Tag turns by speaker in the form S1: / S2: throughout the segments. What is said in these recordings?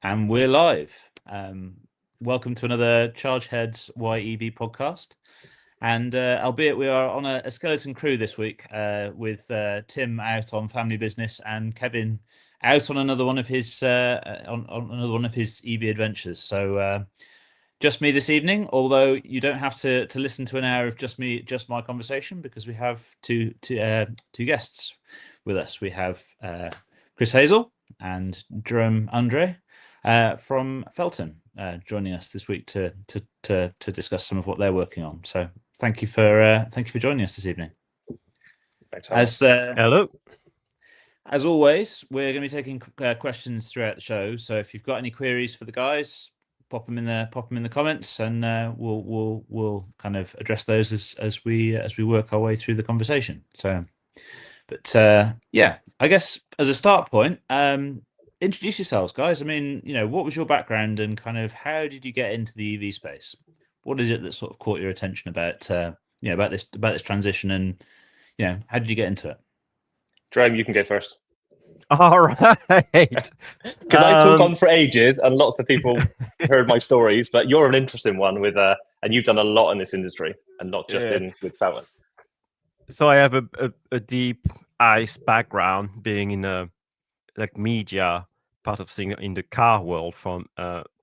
S1: And we're live. Welcome to another Chargeheads YEV podcast. And albeit we are on a skeleton crew this week with Tim out on family business and Kevin out on another one of his on another one of his EV adventures. So just me this evening. Although you don't have to listen to an hour of just my conversation, because we have two guests with us. We have Chris Hazell and Jerome Andre from Felton joining us this week to discuss some of what they're working on. So thank you for joining us this evening.
S2: Thanks.
S3: Hello.
S1: As always, we're going to be taking questions throughout the show. So if you've got any queries for the guys, pop them in the comments, and we'll kind of address those as we work our way through the conversation. So, but yeah, I guess as a start point, introduce yourselves, guys. I mean, what was your background and kind of how did you get into the EV space? What is it that sort of caught your attention about about this transition, and how did you get into it?
S2: Jerome, you can go first.
S3: All right.
S2: Because I talk on for ages and lots of people heard my stories, but you're an interesting one and you've done a lot in this industry and not just with Felton.
S3: So I have a deep ICE background, being in a media part of things in the car world, from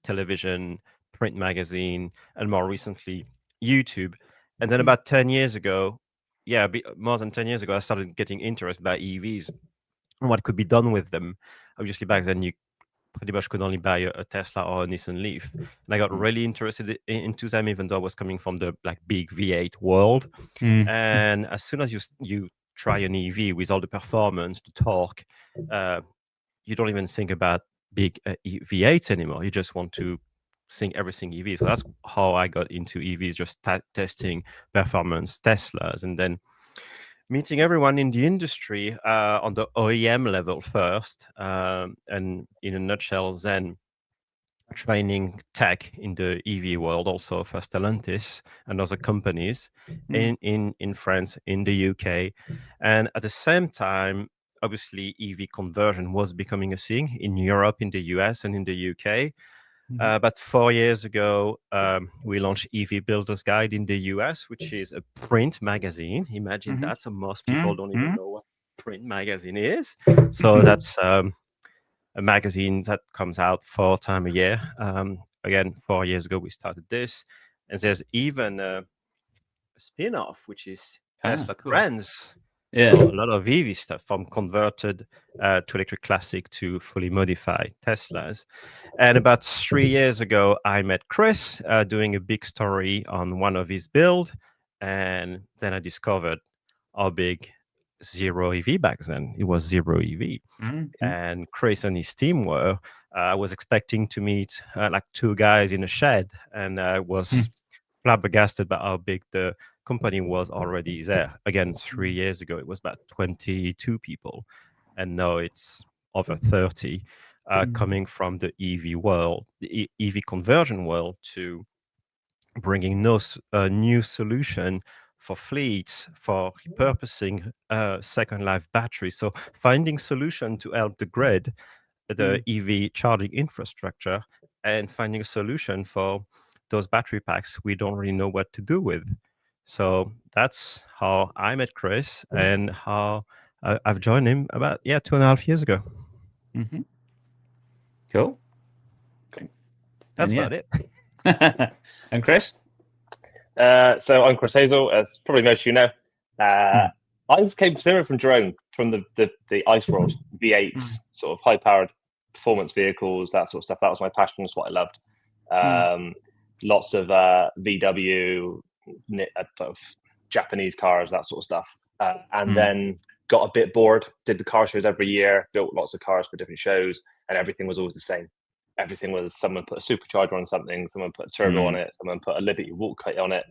S3: television, print magazine, and more recently YouTube. And then about 10 years ago, more than 10 years ago, I started getting interested by EVs and what could be done with them. Obviously, back then you pretty much could only buy a Tesla or a Nissan Leaf, and I got really interested into them, even though I was coming from the big V8 world. And as soon as you try an EV with all the performance, the torque, you don't even think about big V8s anymore. You just want to think everything EV. So that's how I got into EVs, just testing performance Teslas, and then meeting everyone in the industry on the OEM level first, and in a nutshell, then training tech in the EV world, also for Stellantis and other companies in France, in the UK. And at the same time, obviously, EV conversion was becoming a thing in Europe, in the US, and in the UK. But 4 years ago, we launched EV Builder's Guide in the US, which is a print magazine. Imagine that. So most people don't even know what print magazine is. So that's a magazine that comes out 4 times a year. Again, 4 years ago, we started this. And there's even a spin-off, which is Tesla Trends.
S1: Yeah.
S3: So a lot of EV stuff, from converted to electric classic to fully modified Teslas. And about 3 years ago, I met Chris doing a big story on one of his build. And then I discovered how big zero EV back then. It was zero EV. And Chris and his team were. I was expecting to meet 2 guys in a shed, and I was flabbergasted by how big the company was already there. Again, 3 years ago, it was about 22 people, and now it's over 30, coming from the EV world, the EV conversion world, to bringing new solution for fleets, for repurposing second life batteries. So finding solution to help the grid, the EV charging infrastructure, and finding a solution for those battery packs we don't really know what to do with. So that's how I met Chris, and how I've joined him about 2.5 years ago.
S1: Cool.
S3: That's about it.
S1: And Chris?
S2: So I'm Chris Hazell, as probably most of you know. I came similar from Jerome, from the ICE world, V8s, sort of high-powered performance vehicles, that sort of stuff. That was my passion. That's what I loved. Lots of VW, sort of Japanese cars, that sort of stuff. And then got a bit bored, did the car shows every year, built lots of cars for different shows, and everything was always the same. Everything was, someone put a supercharger on something, someone put a turbo on it, someone put a Liberty Walk kit on it.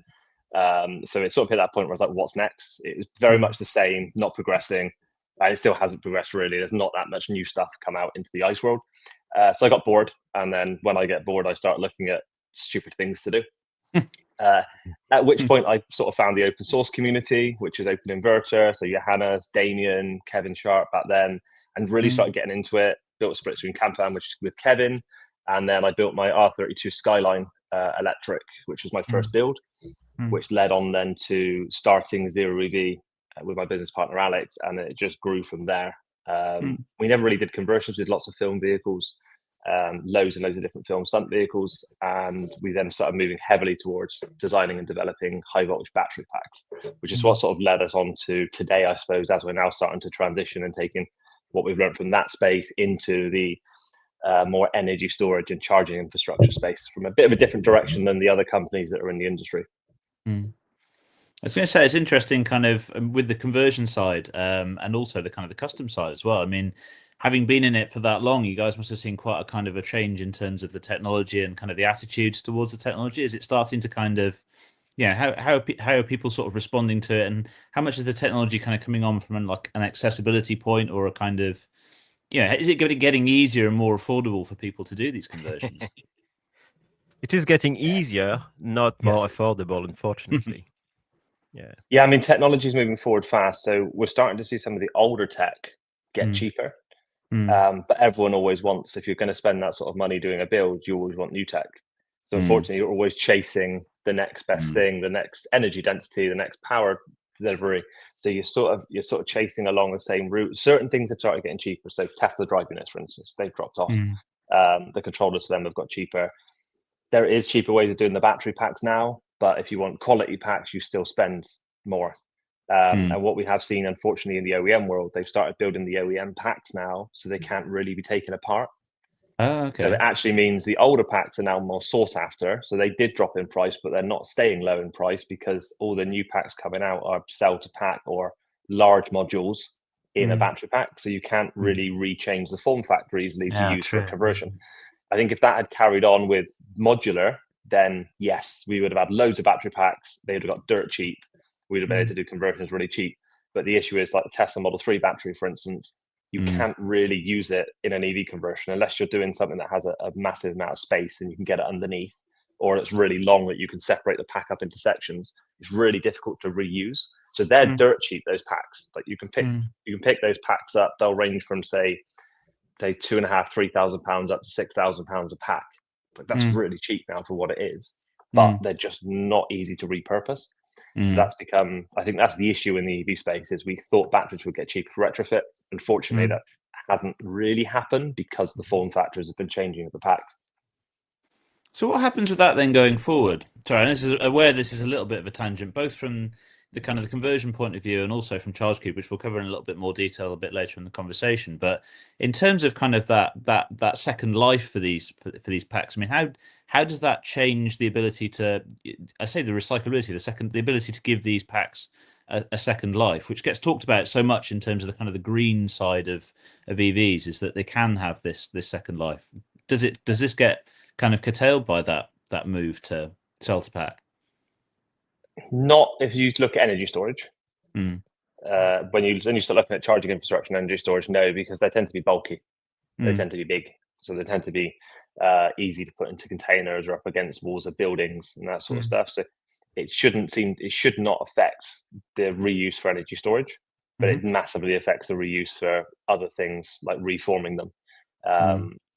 S2: So it sort of hit that point where I was like, what's next? It was very much the same, not progressing. It still hasn't progressed really. There's not that much new stuff come out into the ICE world. So I got bored. And then when I get bored, I start looking at stupid things to do. At which point I sort of found the open source community, which is Open Inverter. So Johanna, Damien, Kevin Sharp back then, and really started getting into it. Built a split screen camper van with Kevin, And then I built my R32 Skyline electric, which was my first build, which led on then to starting Zero EV with my business partner Alex, and it just grew from there. We never really did conversions, we did lots of film vehicles, loads and loads of different film stunt vehicles, and we then started moving heavily towards designing and developing high voltage battery packs, which is what sort of led us on to today, I suppose, as we're now starting to transition and taking what we've learned from that space into the more energy storage and charging infrastructure space from a bit of a different direction than the other companies that are in the industry.
S1: I was going to say it's interesting, kind of with the conversion side, and also the kind of the custom side as well. I mean, having been in it for that long, you guys must have seen quite a kind of a change in terms of the technology and kind of the attitudes towards the technology. Is it starting to kind of, how are people sort of responding to it, and how much is the technology kind of coming on from like an accessibility point, or a kind of, is it getting easier and more affordable for people to do these conversions?
S3: It is getting easier, not more affordable, unfortunately.
S2: Yeah, I mean, technology is moving forward fast, so we're starting to see some of the older tech get cheaper. But everyone always wants, if you're going to spend that sort of money doing a build, you always want new tech. So unfortunately, you're always chasing the next best thing, the next energy density, the next power delivery. So you're sort of chasing along the same route. Certain things have started getting cheaper. So Tesla drive units, for instance, they've dropped off. The controllers for them have got cheaper. There is cheaper ways of doing the battery packs now, but if you want quality packs, you still spend more. And what we have seen, unfortunately, in the OEM world, they've started building the OEM packs now, so they can't really be taken apart.
S1: Oh, okay.
S2: So it actually means the older packs are now more sought after. So they did drop in price, but they're not staying low in price because all the new packs coming out are cell to pack or large modules in a battery pack. So you can't really rechange the form factor easily to use for a conversion. I think if that had carried on with modular, then yes, we would have had loads of battery packs. They would have got dirt cheap. We'd have been able to do conversions really cheap. But the issue is, like the Tesla Model 3 battery, for instance, you can't really use it in an EV conversion unless you're doing something that has a massive amount of space and you can get it underneath, or it's really long that you can separate the pack up into sections. It's really difficult to reuse. So they're dirt cheap, those packs. Like you can pick those packs up. They'll range from say £2,500-3,000 up to £6,000 a pack. But that's really cheap now for what it is. But they're just not easy to repurpose. So that's become, I think that's the issue in the EV space, is we thought batteries would get cheaper for retrofit. Unfortunately, that hasn't really happened because the form factors have been changing of the packs.
S1: So what happens with that then going forward? Sorry, and this is aware this is a little bit of a tangent, both from the kind of the conversion point of view and also from ChargeQube, which we'll cover in a little bit more detail a bit later in the conversation. But in terms of kind of that second life for these packs, I mean, how does that change the ability to, I say the recyclability, the ability to give these packs a second life, which gets talked about so much in terms of the kind of the green side of EVs, is that they can have this second life. Does this get kind of curtailed by that move to cell to pack?
S2: Not if you look at energy storage. When you start looking at charging infrastructure and energy storage, no, because they tend to be bulky. They tend to be big, so they tend to be easy to put into containers or up against walls of buildings and that sort of stuff. So it should not affect the reuse for energy storage, but it massively affects the reuse for other things like reforming them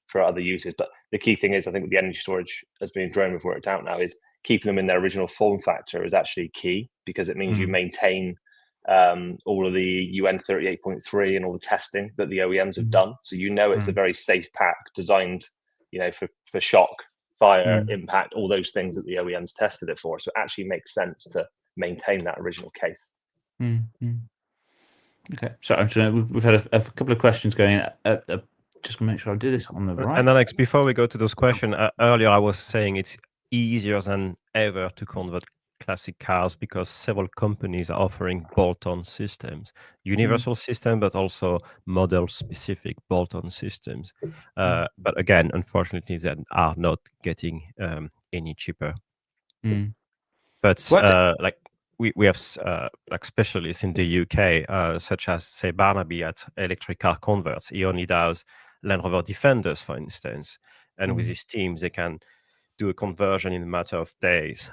S2: for other uses. But the key thing is, I think with the energy storage, as being drone we've worked out now, is keeping them in their original form factor is actually key, because it means you maintain all of the UN 38.3 and all the testing that the OEMs have done. So it's a very safe pack designed, for shock, fire, impact, all those things that the OEMs tested it for. So it actually makes sense to maintain that original case.
S1: Okay, so we've had a couple of questions going. Just gonna make sure I do this on the right.
S3: And Alex, before we go to those questions, earlier I was saying it's easier than ever to convert classic cars because several companies are offering bolt-on systems, universal system, but also model-specific bolt-on systems. But again, unfortunately, they are not getting any cheaper. But like we have like specialists in the UK, such as say Barnaby at Electric Car Converts. He only does Land Rover Defenders, for instance, and with his teams they can do a conversion in a matter of days.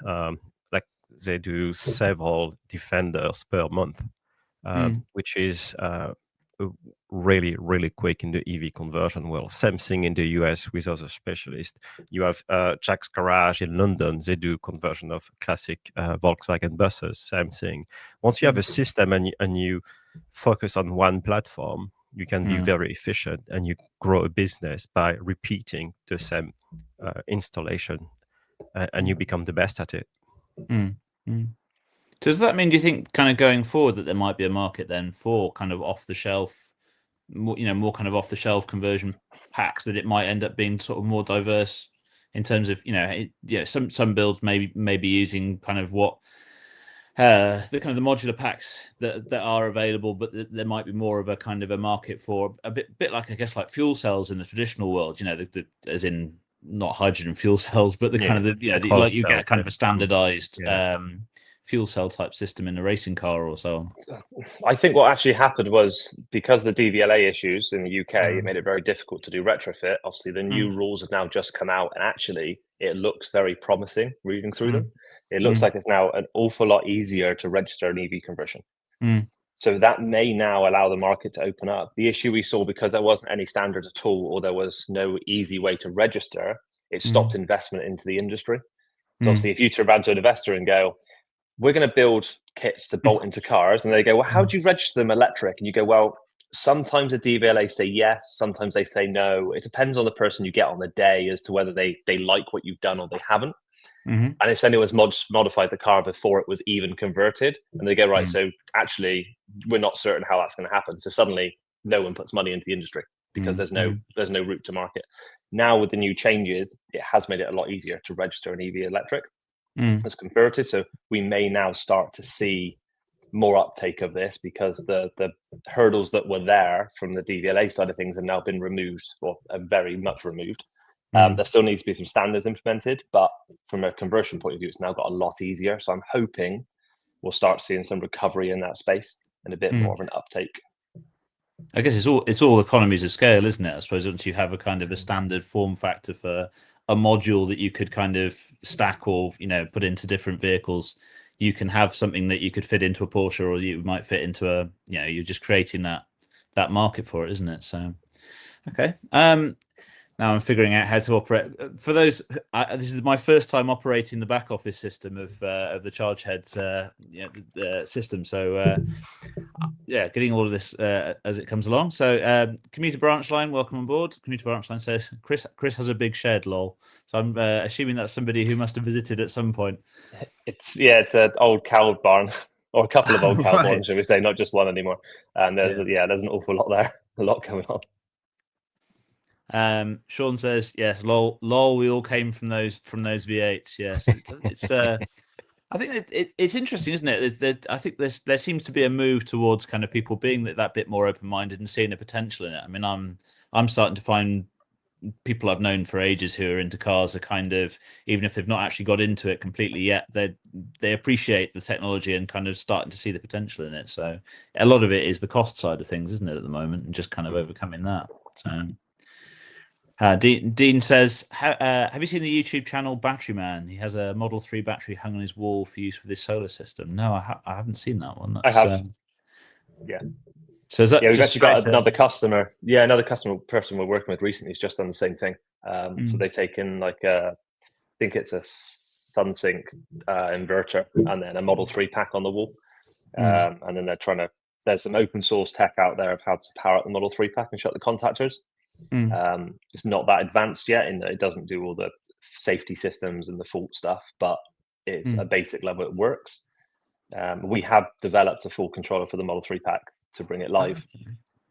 S3: Like they do several Defenders per month, which is really, really quick in the EV conversion world. Same thing in the US with other specialists. You have Jack's Garage in London. They do conversion of classic Volkswagen buses. Same thing. Once you have a system and you focus on one platform, you can be very efficient, and you grow a business by repeating the same installation, and you become the best at it.
S1: Does that mean, do you think, kind of going forward, that there might be a market then for kind of off the shelf, more kind of off the shelf conversion packs, that it might end up being sort of more diverse in terms of, some builds maybe using kind of what the kind of the modular packs that are available, but there might be more of a kind of a market for a bit like, I guess, like fuel cells in the traditional world, as in not hydrogen fuel cells, but the kind of like you get kind of a standardized fuel cell type system in a racing car or so.
S2: I think what actually happened was, because of the DVLA issues in the UK, it made it very difficult to do retrofit. Obviously, the new rules have now just come out, and actually it looks very promising reading through them. It looks like it's now an awful lot easier to register an EV conversion. So that may now allow the market to open up. The issue we saw, because there wasn't any standards at all, or there was no easy way to register, it stopped investment into the industry. So obviously, if you turn around to an investor and go, we're going to build kits to bolt into cars, and they go, well, how do you register them electric? And you go, well, sometimes the DVLA say yes, sometimes they say no. It depends on the person you get on the day as to whether they like what you've done or they haven't. And if anyone's modified the car before it was even converted, and they go, right, so actually we're not certain how that's going to happen. So suddenly no one puts money into the industry because there's no route to market. Now with the new changes, it has made it a lot easier to register an EV electric as converted. So we may now start to see more uptake of this, because the hurdles that were there from the DVLA side of things have now been removed, or very much removed. There still needs to be some standards implemented, but from a conversion point of view, it's now got a lot easier. So I'm hoping we'll start seeing some recovery in that space and a bit more of an uptake.
S1: I guess it's all economies of scale, isn't it? I suppose once you have a kind of a standard form factor for a module that you could kind of stack or put into different vehicles, you can have something that you could fit into a Porsche, or you might fit into a you're just creating that market for it, isn't it? So okay. Now I'm figuring out how to operate. For those, this is my first time operating the back office system of the Chargeheads system. So getting all of this as it comes along. So Commuter Branch Line, welcome on board. Commuter Branch Line says Chris has a big shed, lol. So I'm assuming that's somebody who must have visited at some point.
S2: It's an old cow barn, or a couple of old cow barns, shall we say, not just one anymore. And there's an awful lot there, a lot going on.
S1: Sean says yes, lol, we all came from those V8s. Yes, it's I think it's interesting, isn't it? I think there seems to be a move towards kind of people being that bit more open-minded and seeing the potential in it. I mean, I'm starting to find people I've known for ages who are into cars are kind of, even if they've not actually got into it completely yet, they appreciate the technology and kind of starting to see the potential in it. So a lot of it is the cost side of things, isn't it, at the moment, and just kind of overcoming that. So Dean says, have you seen the YouTube channel Battery Man? He has a Model 3 battery hung on his wall for use with his solar system. No, I haven't seen that one.
S2: I have.
S1: So is that
S2: we've actually got another customer. Yeah, another person we're working with recently has just done the same thing. So they've taken I think it's a SunSync inverter and then a Model 3 pack on the wall. And then there's some open source tech out there of how to power up the Model 3 pack and shut the contactors. It's not that advanced yet in that it doesn't do all the safety systems and the fault stuff, but it's a basic level. It works. We have developed a full controller for the Model 3 pack to bring it live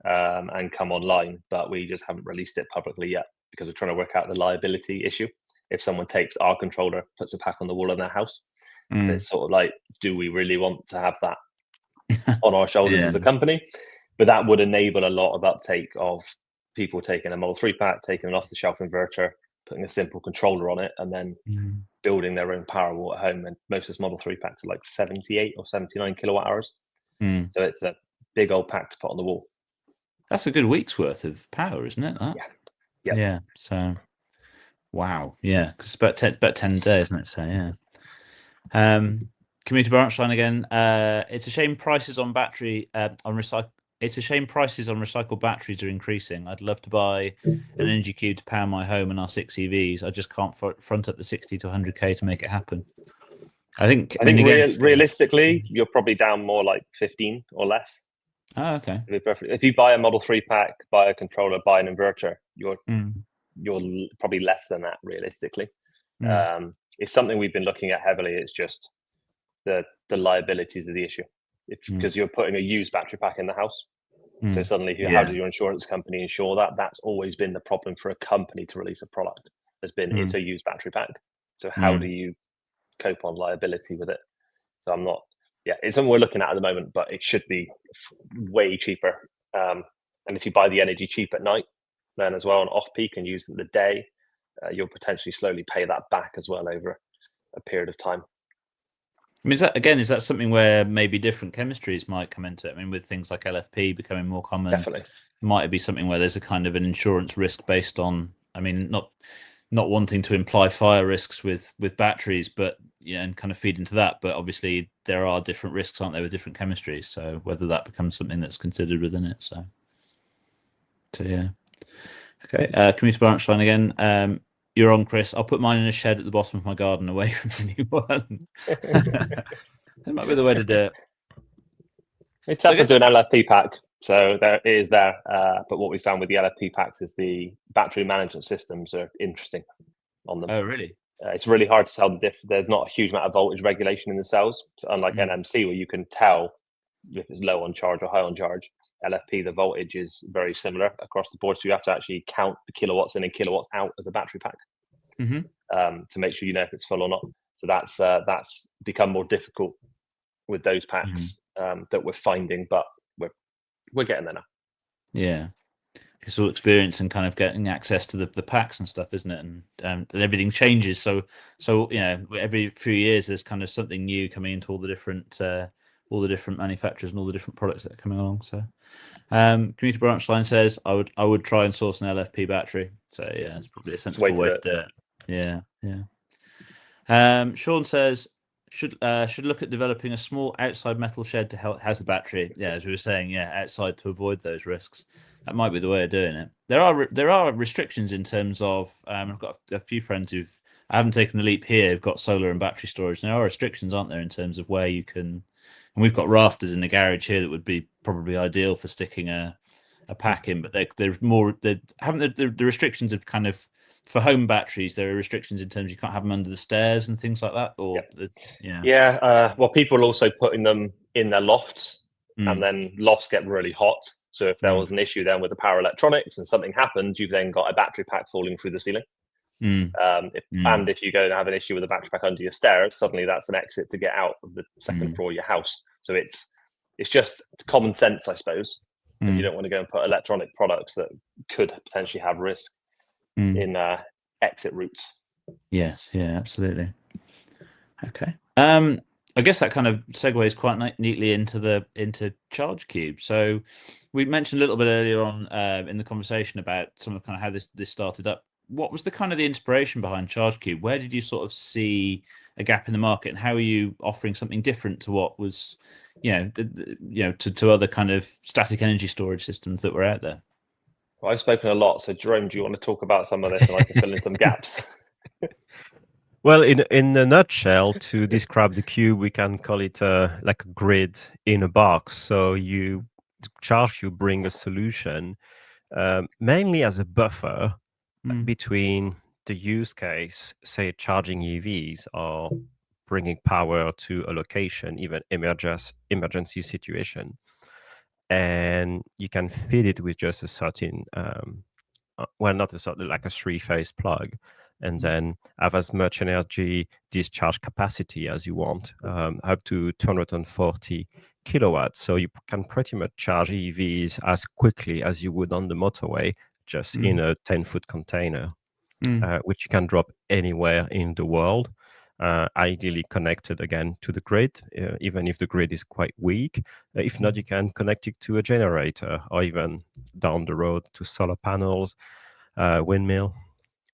S2: and come online, but we just haven't released it publicly yet because we're trying to work out the liability issue. If someone takes our controller, puts a pack on the wall in their house, it's sort of like, do we really want to have that on our shoulders as a company? But that would enable a lot of uptake of people taking a Model 3 pack, taking an off-the-shelf inverter, putting a simple controller on it, and then building their own Powerwall at home. And most of those Model 3 packs are like 78 or 79 kilowatt hours. So it's a big old pack to put on the wall.
S1: That's a good week's worth of power, isn't it? That? Yeah. So, wow. Yeah, because it's about 10 days, isn't it? So, yeah. Commuter Branch Line again. It's a shame prices on battery on it's a shame prices on recycled batteries are increasing. I'd love to buy an energy cube to power my home and our 6 EVs. I just can't front up the 60 to 100k to make it happen. I think
S2: realistically, you're probably down more like 15 or less.
S1: Oh, okay.
S2: If you buy a Model 3 pack, buy a controller, buy an inverter, you're probably less than that realistically. It's something we've been looking at heavily. It's just the liabilities of the issue. Because you're putting a used battery pack in the house. So suddenly, how does your insurance company insure that? That's always been the problem for a company to release a product. Has been it's a used battery pack. So how do you cope on liability with it? So I'm not. Yeah, it's something we're looking at the moment, but it should be way cheaper. And if you buy the energy cheap at night, then as well on off peak and use it in the day, you'll potentially slowly pay that back as well over a period of time.
S1: I mean, is that something where maybe different chemistries might come into it? I mean, with things like LFP becoming more common,
S2: definitely,
S1: might it be something where there's a kind of an insurance risk based on? I mean, not wanting to imply fire risks with batteries, but and kind of feed into that. But obviously, there are different risks, aren't there, with different chemistries? So whether that becomes something that's considered within it. So yeah. Okay, commuter branch line again. You're on, Chris. I'll put mine in a shed at the bottom of my garden away from anyone. That might be the way to do it.
S2: It's tough to do an LFP pack, so there is there. But what we found with the LFP packs is the battery management systems are interesting on them.
S1: Oh, really?
S2: It's really hard to tell the difference. There's not a huge amount of voltage regulation in the cells, so unlike NMC, where you can tell if it's low on charge or high on charge. LFP, the voltage is very similar across the board, so you have to actually count the kilowatts in and kilowatts out of the battery pack to make sure you know if it's full or not. So that's become more difficult with those packs that we're finding, but we're getting there now.
S1: Yeah, it's all experience and kind of getting access to the packs and stuff, isn't it? And everything changes. So every few years there's kind of something new coming into all the different manufacturers and all the different products that are coming along. So commuter branch line says I would try and source an LFP battery. So yeah, it's probably a sensible way to do it. Yeah. Sean says should look at developing a small outside metal shed to house the battery. Yeah, as we were saying, outside to avoid those risks. That might be the way of doing it. There are restrictions in terms of I've got a few friends I haven't taken the leap here. Who've got solar and battery storage. And there are restrictions, aren't there, in terms of where you can. And we've got rafters in the garage here that would be probably ideal for sticking a pack in, but there's more. The restrictions of kind of for home batteries. There are restrictions in terms of you can't have them under the stairs and things like that. Or
S2: well, people are also putting them in their lofts, and then lofts get really hot. So if there was an issue then with the power electronics and something happened, you've then got a battery pack falling through the ceiling. And if you go and have an issue with a battery pack under your stairs, suddenly that's an exit to get out of the second floor of your house. So it's just common sense, I suppose. You don't want to go and put electronic products that could potentially have risk in exit routes.
S1: Yes, yeah, absolutely. Okay. I guess that kind of segues quite neatly into ChargeQube. So we mentioned a little bit earlier on in the conversation about some of kind of how this started up. What was the kind of the inspiration behind ChargeQube? Where did you sort of see a gap in the market, and how are you offering something different to what was, to other kind of static energy storage systems that were out there?
S2: Well, I've spoken a lot, so Jerome, do you want to talk about some of this, and I can fill in some gaps?
S3: Well, in a nutshell, to describe the cube, we can call it like a grid in a box. So ChargeQube bring a solution mainly as a buffer between the use case, say charging EVs or bringing power to a location, even emergency situation, and you can feed it with just a certain, not a certain, like a 3-phase plug, and then have as much energy discharge capacity as you want, up to 240 kilowatts. So you can pretty much charge EVs as quickly as you would on the motorway, just in a 10-foot container, which you can drop anywhere in the world, ideally connected again to the grid, even if the grid is quite weak. If not, you can connect it to a generator, or even down the road to solar panels, windmill.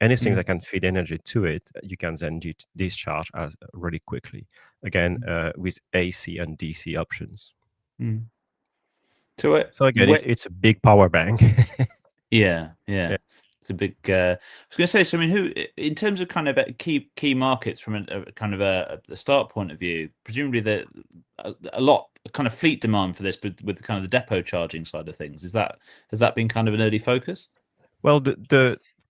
S3: Anything that can feed energy to it, you can then discharge really quickly. Again, with AC and DC options. So again, it's a big power bank.
S1: Yeah.
S3: Yeah.
S1: It's a big. I was going to say. So, I mean, who, in terms of kind of key markets from a kind of a start point of view, presumably a lot kind of fleet demand for this, with kind of the depot charging side of things. Has that been kind of an early focus?
S3: Well,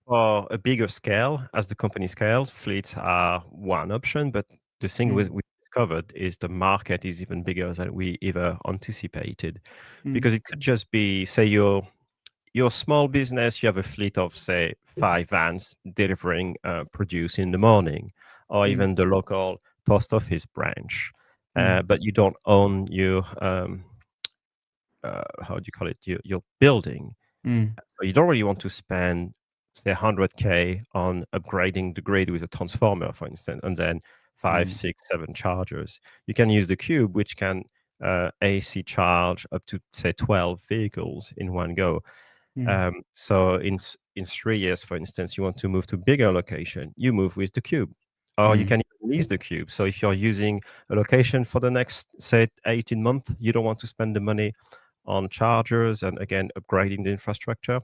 S3: for a bigger scale, as the company scales, fleets are one option. But the thing we discovered is the market is even bigger than we ever anticipated, because it could just be, say, you're a small business, you have a fleet of, say, 5 vans delivering produce in the morning, or even the local post office branch, but you don't own your how do you call it, your building. So you don't really want to spend, say, 100K on upgrading the grid with a transformer, for instance, and then 5, 6, 7 chargers. You can use the Qube, which can AC charge up to, say, 12 vehicles in one go. So in 3 years, for instance, you want to move to bigger location, you move with the Qube, or you can lease the Qube. So if you're using a location for the next, say, 18 months, you don't want to spend the money on chargers and, again, upgrading the infrastructure.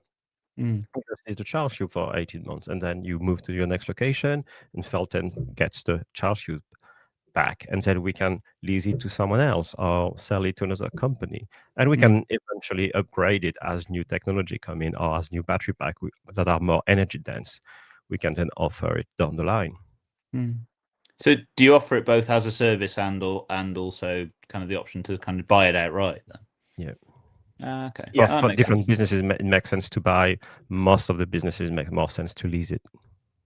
S3: You just use the ChargeQube for 18 months, and then you move to your next location, and Felten gets the ChargeQube back, and then we can lease it to someone else or sell it to another company, and we can eventually upgrade it as new technology come in, or as new battery pack that are more energy dense. We can then offer it down the line.
S1: So do you offer it both as a service and also kind of the option to kind of buy it outright then?
S3: Yeah.
S1: Okay.
S3: Yes, for different businesses, it makes sense to buy. Most of the businesses make more sense to lease it.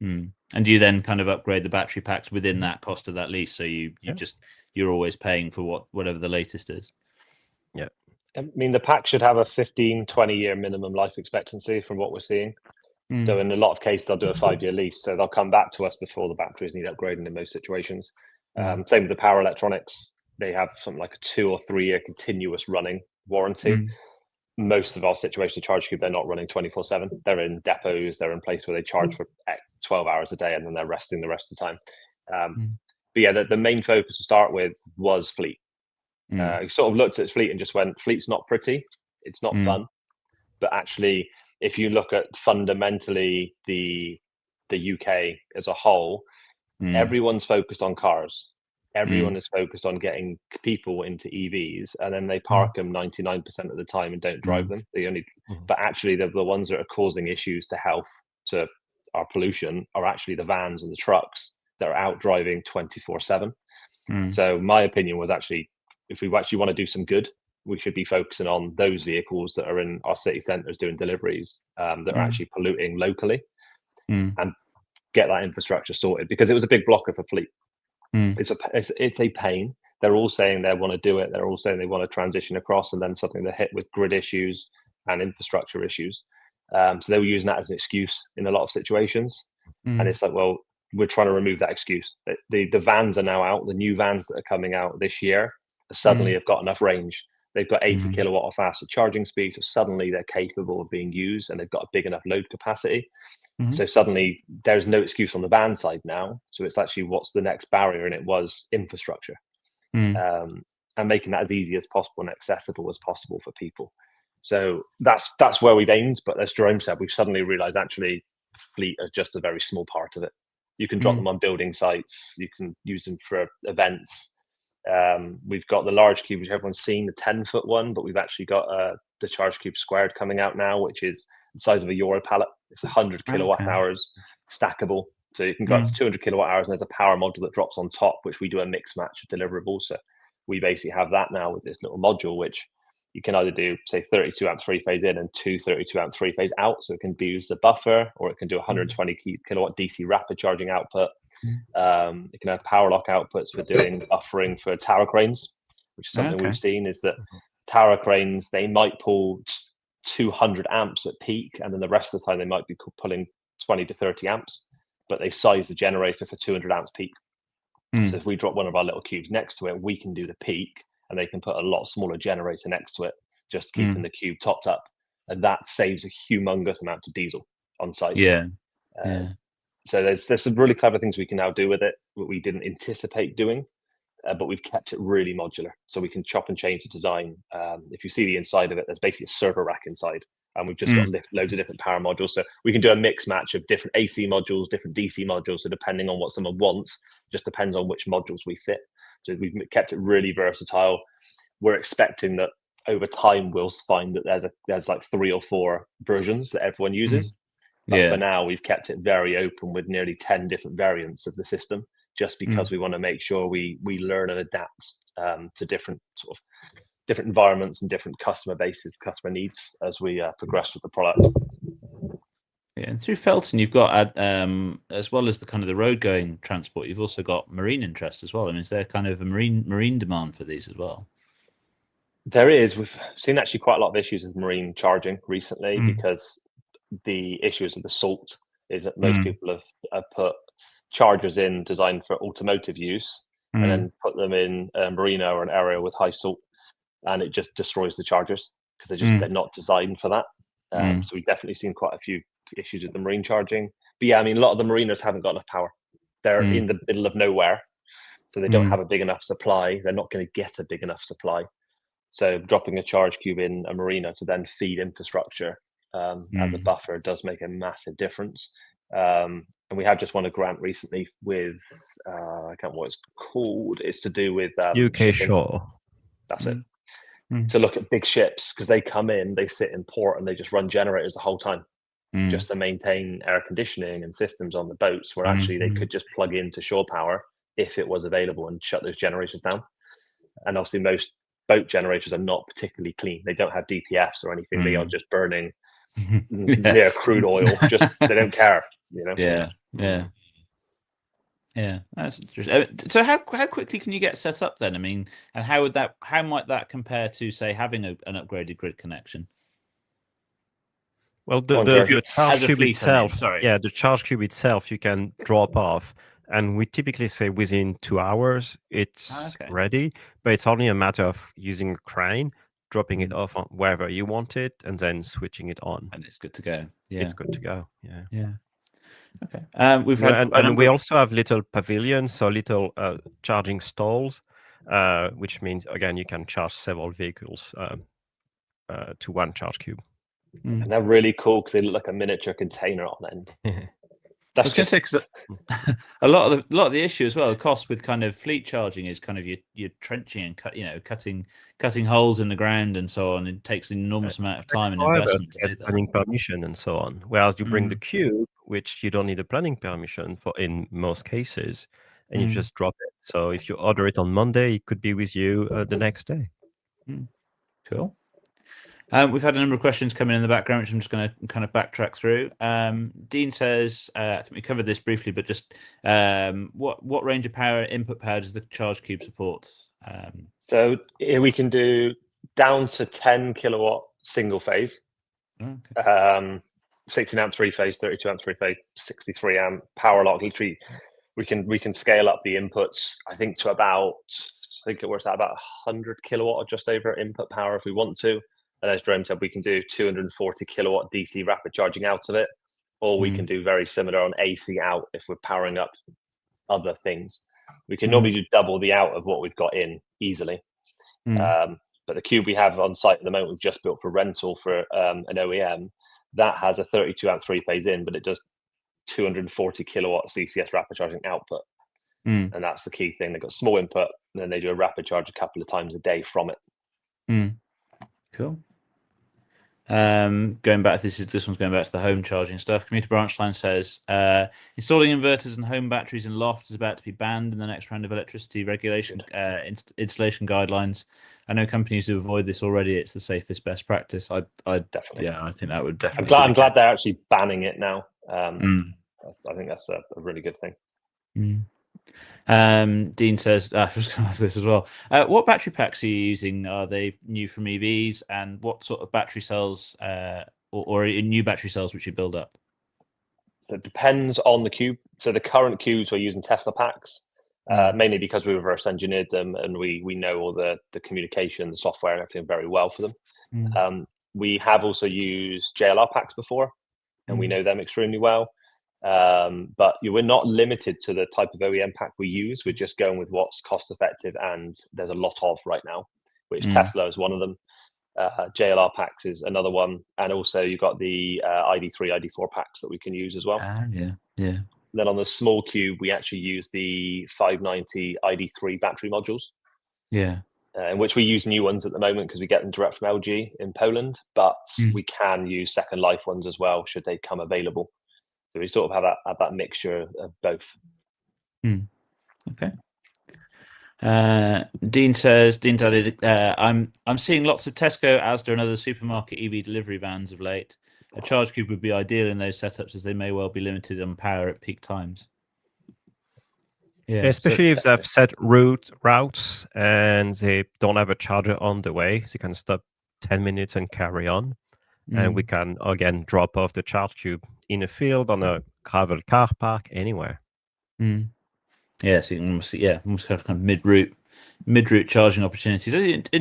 S1: And do you then kind of upgrade the battery packs within that cost of that lease? So you're always paying for whatever the latest is.
S3: Yeah.
S2: I mean, the pack should have a 15-20 year minimum life expectancy from what we're seeing. So in a lot of cases, they'll do a 5-year lease. So they'll come back to us before the batteries need upgrading in most situations. Same with the power electronics. They have something like a 2 or 3 year continuous running warranty. Most of our situations, ChargeQube, they're not running 24/7. They're in depots. They're in places where they charge for 12 hours a day, and then they're resting the rest of the time. But yeah, the main focus to start with was fleet. We sort of looked at fleet and just went, fleet's not pretty. It's not fun. But actually, if you look at fundamentally the UK as a whole, everyone's focused on cars. Everyone is focused on getting people into EVs, and then they park them 99% of the time and don't drive them. They only, but actually, the ones that are causing issues to health, to our pollution, are actually the vans and the trucks that are out driving 24/7. So my opinion was, actually, if we actually want to do some good, we should be focusing on those vehicles that are in our city centres doing deliveries, that are actually polluting locally, and get that infrastructure sorted, because it was a big blocker for fleet. It's a pain. They're all saying they want to do it. They're all saying they want to transition across, and then suddenly they're hit with grid issues and infrastructure issues. So they were using that as an excuse in a lot of situations. And it's like, well, we're trying to remove that excuse. The vans are now out. The new vans that are coming out this year suddenly have got enough range. They've got 80 kilowatt or faster charging speed, so suddenly they're capable of being used, and they've got a big enough load capacity. So suddenly there's no excuse on the van side now. So it's actually, what's the next barrier? And it was infrastructure, and making that as easy as possible and accessible as possible for people. So that's where we've aimed. But as Jerome said, we've suddenly realized, actually, fleet are just a very small part of it. You can drop them on building sites. You can use them for events. We've got the large cube, which everyone's seen, the 10-foot one, but we've actually got the ChargeQube Squared coming out now, which is the size of a Euro pallet. It's 100 kilowatt hours, stackable. So you can go up to 200 kilowatt hours, and there's a power module that drops on top, which we do a mix match of deliverables. So we basically have that now with this little module, which you can either do, say, 32 amp 3-phase in and 2 32 amp 3-phase out. So it can be used as a buffer, or it can do 120 kilowatt DC rapid charging output. It can have power lock outputs for doing buffering for tower cranes, which is something we've seen, is that tower cranes, they might pull 200 amps at peak, and then the rest of the time they might be pulling 20 to 30 amps, but they size the generator for 200 amps peak. So if we drop one of our little cubes next to it, we can do the peak, and they can put a lot smaller generator next to it, just keeping the cube topped up, and that saves a humongous amount of diesel on sites. So there's some really clever things we can now do with it that we didn't anticipate doing. but we've kept it really modular, so we can chop and change the design. If you see the inside of it, there's basically a server rack inside, and we've just got loads of different power modules, so we can do a mix match of different AC modules, different DC modules. So depending on what someone wants, just depends on which modules we fit. So we've kept it really versatile. We're expecting that over time we'll find that there's like 3 or 4 versions that everyone uses. But for now, we've kept it very open with nearly 10 different variants of the system, just because we want to make sure we learn and adapt to different environments and different customer bases, customer needs as we progress with the product.
S1: Yeah, and through Felton, you've got as well as the kind of the road going transport, you've also got marine interest as well. I mean, is there kind of a marine demand for these as well?
S2: There is. We've seen actually quite a lot of issues with marine charging recently, because the issues with the salt is that most people have put chargers in designed for automotive use and then put them in a marina or an area with high salt, and it just destroys the chargers because they're not designed for that. So we've definitely seen quite a few issues with the marine charging. But yeah, I mean, a lot of the marinas haven't got enough power. They're in the middle of nowhere, so they don't have a big enough supply. They're not going to get a big enough supply. So dropping a charge cube in a marina to then feed infrastructure as a buffer does make a massive difference. And we have just won a grant recently with, I can't remember what it's called. It's to do with
S3: UK
S2: shipping.
S3: Shore.
S2: That's it. To look at big ships, because they come in, they sit in port, and they just run generators the whole time, just to maintain air conditioning and systems on the boats, where actually they could just plug into shore power if it was available and shut those generators down. And obviously most boat generators are not particularly clean. They don't have DPFs or anything. They are just burning near crude oil. Just they don't care, you know.
S1: Yeah, that's interesting. So how quickly can you get set up then? I mean, and how might that compare to, say, having an upgraded grid connection?
S3: Well, the Charge Qube itself, the Charge Qube itself, you can drop off, and we typically say within 2 hours it's ready. But it's only a matter of using a crane, dropping it off on wherever you want it, and then switching it on,
S1: and it's good to go. Yeah,
S3: it's good to go. Yeah.
S1: Okay. We've had,
S3: and we also have little pavilions, so little charging stalls, which means again you can charge several vehicles to one Charge Qube.
S2: And they're really cool because they look like a miniature container on end.
S1: That's just because a lot of the issue as well, the cost with kind of fleet charging is kind of you're trenching and cutting holes in the ground and so on. It takes an enormous amount of time and investment to do that.
S3: Planning permission and so on. Whereas you bring the Qube, which you don't need a planning permission for in most cases, and you just drop it. So if you order it on Monday, it could be with you the next day.
S1: Cool. We've had a number of questions coming in the background, which I'm just going to kind of backtrack through. Dean says, I think we covered this briefly, but just what range of input power does the Charge Qube support?
S2: So we can do down to 10 kilowatt single phase, 16 amp 3-phase, 32 amp 3-phase, 63 amp power lock. Literally, we can scale up the inputs, I think, to about, I think it works out about 100 kilowatt or just over input power if we want to. And as Jerome said, we can do 240 kilowatt DC rapid charging out of it, or we can do very similar on AC out if we're powering up other things. We can normally do double the out of what we've got in easily. But the Qube we have on site at the moment, we've just built for rental for an OEM, that has a 32 amp 3-phase in, but it does 240 kilowatt CCS rapid charging output. And that's the key thing. They've got small input, and then they do a rapid charge a couple of times a day from it.
S1: Cool. Going back, this one's going back to the home charging stuff. Commuter Branchline says installing inverters and home batteries in loft is about to be banned in the next round of electricity regulation installation guidelines. I know companies who avoid this already. It's the safest best practice. I definitely, I think that would definitely.
S2: I'm glad they're actually banning it now. I think that's a really good thing.
S1: Dean says, I was going to ask this as well. What battery packs are you using? Are they new from EVs? And what sort of battery cells or new battery cells which you build up?
S2: So it depends on the Qube. So the current Qubes we're using Tesla packs, mainly because we reverse engineered them and we know all the communication, the software and everything very well for them. We have also used JLR packs before, and we know them extremely well. But we're not limited to the type of OEM pack we use. We're just going with what's cost effective, and there's a lot of right now, which Tesla is one of them. JLR packs is another one, and also you've got the ID3, ID4 packs that we can use as well.
S1: Yeah.
S2: Then on the small cube, we actually use the 590 ID3 battery modules.
S1: Yeah.
S2: In which we use new ones at the moment because we get them direct from LG in Poland, but we can use Second Life ones as well should they come available. So we sort of have that mixture of both.
S1: Okay. Dean's added, I'm seeing lots of Tesco, Asda, and other supermarket EV delivery vans of late. A Charge Qube would be ideal in those setups as they may well be limited on power at peak times. Yeah,
S3: especially if they've set routes and they don't have a charger on the way, so you can stop 10 minutes and carry on. And we can again drop off the Charge Qube in a field, on a gravel car park, anywhere.
S1: Yeah, so you can almost have kind of mid-route charging opportunities.
S3: A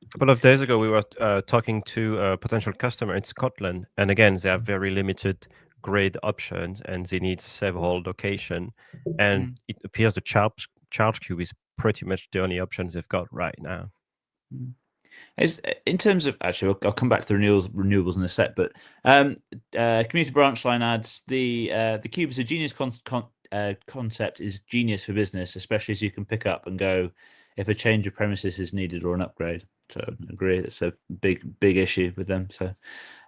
S3: couple of days ago, we were talking to a potential customer in Scotland, and again, they have very limited grid options, and they need several locations. And it appears the Charge Qube is pretty much the only options they've got right now.
S1: In terms of, actually, I'll come back to the renewables in a sec, but Community Branch Line adds the Cube is a genius concept, is genius for business, especially as you can pick up and go if a change of premises is needed or an upgrade. So I agree, it's a big issue with them. So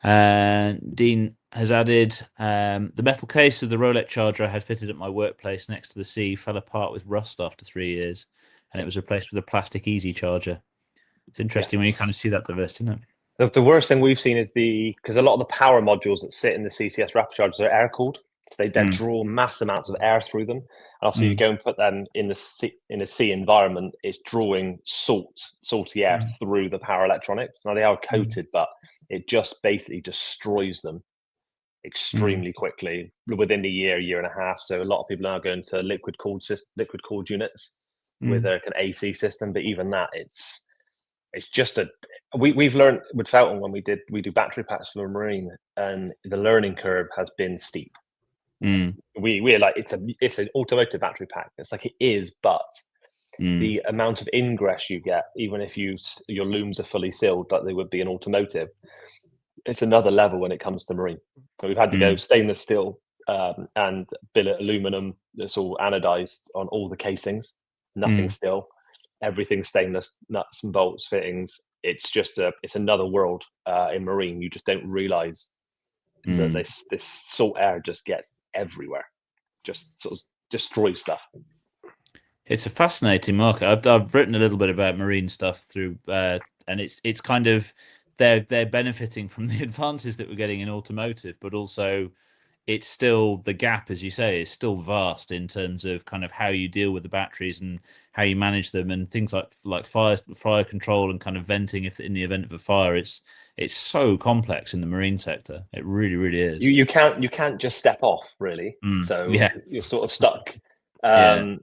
S1: Dean has added the metal case of the Rolex charger I had fitted at my workplace next to the sea fell apart with rust after 3 years, and it was replaced with a plastic easy charger. It's interesting when you kind of see that diversity, isn't it?
S2: The worst thing we've seen is because a lot of the power modules that sit in the CCS rapid chargers are air cooled, so they then draw mass amounts of air through them. And obviously, you go and put them in a sea environment, it's drawing salty air through the power electronics. Now they are coated, but it just basically destroys them extremely quickly within a year and a half. So a lot of people are going to liquid cooled units with like an AC system, but even that, it's just we've learned with Felton when we do battery packs for marine, and the learning curve has been steep. We're like, it's an automotive battery pack. It's like it is, but the amount of ingress you get, even if your looms are fully sealed like they would be in automotive, it's another level when it comes to marine. So we've had to go stainless steel and billet aluminum that's all anodized on all the casings, nothing steel. Everything stainless, nuts and bolts, fittings. It's just it's another world in marine. You just don't realize that this salt air just gets everywhere, just sort of destroys stuff.
S1: It's a fascinating market. I've written a little bit about marine stuff through, and it's kind of they're benefiting from the advances that we're getting in automotive, but also it's still, the gap, as you say, is still vast in terms of kind of how you deal with the batteries and how you manage them, and things like fire control and kind of venting if in the event of a fire. It's so complex in the marine sector. It really is.
S2: You can't just step off, really. So you're sort of stuck. And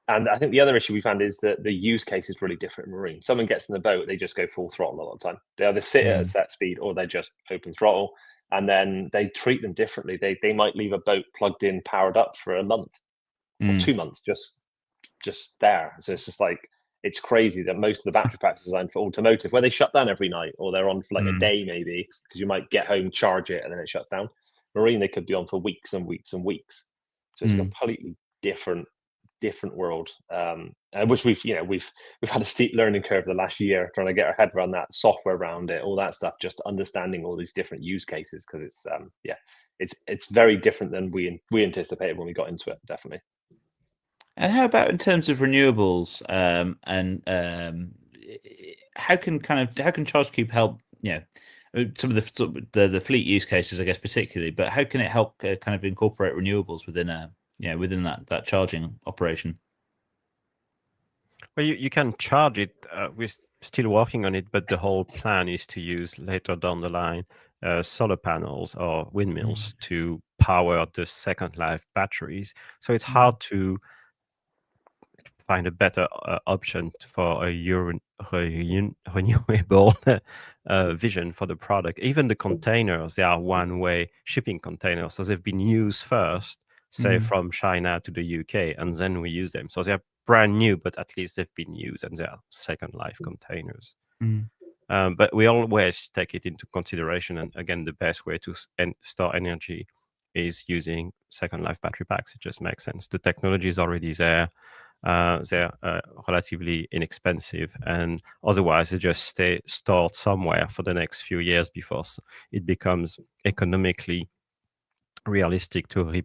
S2: I think the other issue we found is that the use case is really different in marine. Someone gets in the boat, they just go full throttle a lot of the time. They either sit at a set speed or they just open throttle. And then they treat them differently. They might leave a boat plugged in, powered up for a month or 2 months, just there. So it's just like, it's crazy that most of the battery packs are designed for automotive, where they shut down every night, or they're on for like a day maybe, because you might get home, charge it, and then it shuts down. Marine, they could be on for weeks and weeks and weeks. So it's a completely different world. Which we've had a steep learning curve the last year, trying to get our head around that, software around it, all that stuff, just understanding all these different use cases, because it's very different than we anticipated when we got into it, definitely.
S1: And how about in terms of renewables, how can ChargeQube help? Some of the fleet use cases, I guess, particularly, but how can it help kind of incorporate renewables within that charging operation?
S3: Well, you can charge it. We're still working on it, but the whole plan is to use later down the line solar panels or windmills to power the second life batteries. So it's hard to find a better option for a renewable vision for the product. Even the containers, they are one-way shipping containers, so they've been used first, say from China to the UK, and then we use them. So they're brand new, but at least they've been used, and they are second life containers. But we always take it into consideration, and again, the best way to store energy is using second life battery packs. It just makes sense. The technology is already there. They're relatively inexpensive, and otherwise they just stay stored somewhere for the next few years before it becomes economically realistic to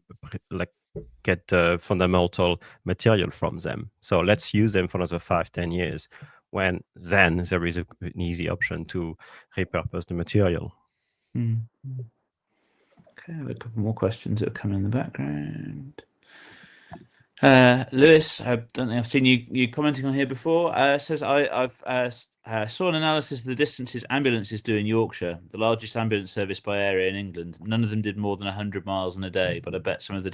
S3: get the fundamental material from them. So let's use them for another 5-10 years, when then there is an easy option to repurpose the material.
S1: Okay, I have a couple more questions that are coming in the background. Lewis, I don't think I've seen you commenting on here before. Says I've saw an analysis of the distances ambulances do in Yorkshire, the largest ambulance service by area in England. None of them did more than 100 miles in a day, but I bet some of the